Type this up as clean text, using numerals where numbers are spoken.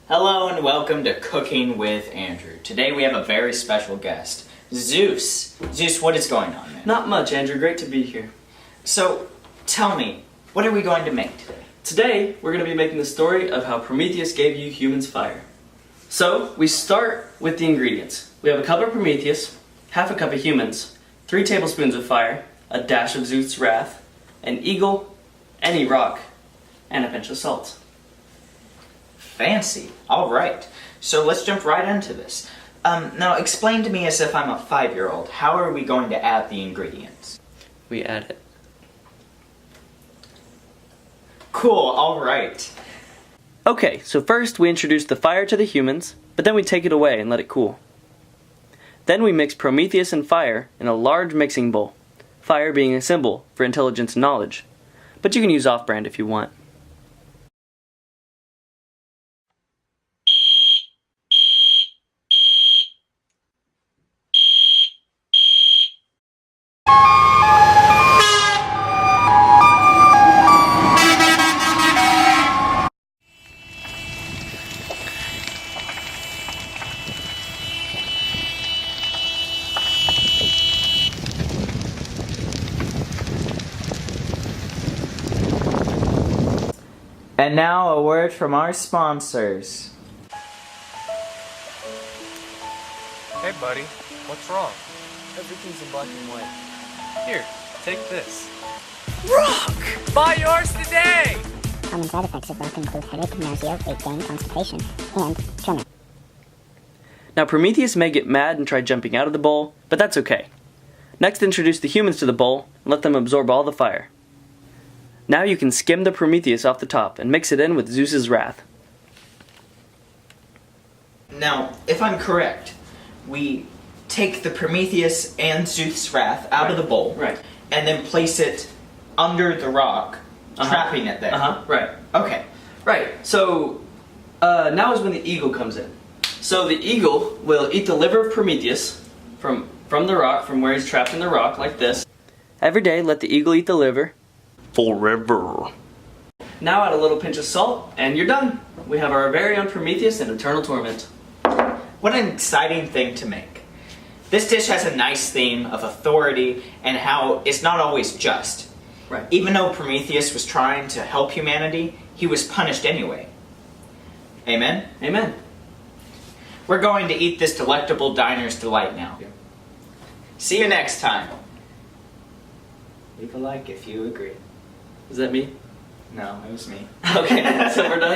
Hello and welcome to Cooking with Andrew. Today we have a very special guest, Zeus. Zeus, what is going on, man? Not much, Andrew. Great to be here. So, tell me, what are we going to make today? Today, we're going to be making the story of how Prometheus gave you humans fire. So, we start with the ingredients. We have a cup of Prometheus, half a cup of humans, 3 tablespoons of fire, a dash of Zeus' wrath, an eagle, any rock, and a pinch of salt. Fancy. All right. So let's jump right into this. Now explain to me as if I'm a 5-year-old. How are we going to add the ingredients? We add it. Cool. All right. Okay, so first we introduce the fire to the humans, but then we take it away and let it cool. Then we mix Prometheus and fire in a large mixing bowl, fire being a symbol for intelligence and knowledge, but you can use off-brand if you want. And now a word from our sponsors. Hey buddy, what's wrong? Everything's in black and white. Here, take this. Rock! Buy yours today! Common side effects of rock include headache, nausea, weight gain, constipation, and tremor. Now Prometheus may get mad and try jumping out of the bowl, but that's okay. Next, introduce the humans to the bowl and let them absorb all the fire. Now you can skim the Prometheus off the top and mix it in with Zeus's wrath. Now, if I'm correct, we take the Prometheus and Zeus' wrath out of the bowl, Right. and then place it under the rock, trapping it there. Right. Okay. Right, so now is when the eagle comes in. So the eagle will eat the liver of Prometheus from the rock, from where he's trapped in the rock, like this. Every day, let the eagle eat the liver. Forever. Now add a little pinch of salt, and you're done. We have our very own Prometheus in eternal torment. What an exciting thing to make. This dish has a nice theme of authority and how it's not always just. Right. Even though Prometheus was trying to help humanity, he was punished anyway. Amen? Amen. We're going to eat this delectable diner's delight now. Yeah. See you next time. Leave a like if you agree. Is that me? No, it was me. Okay, so we're done.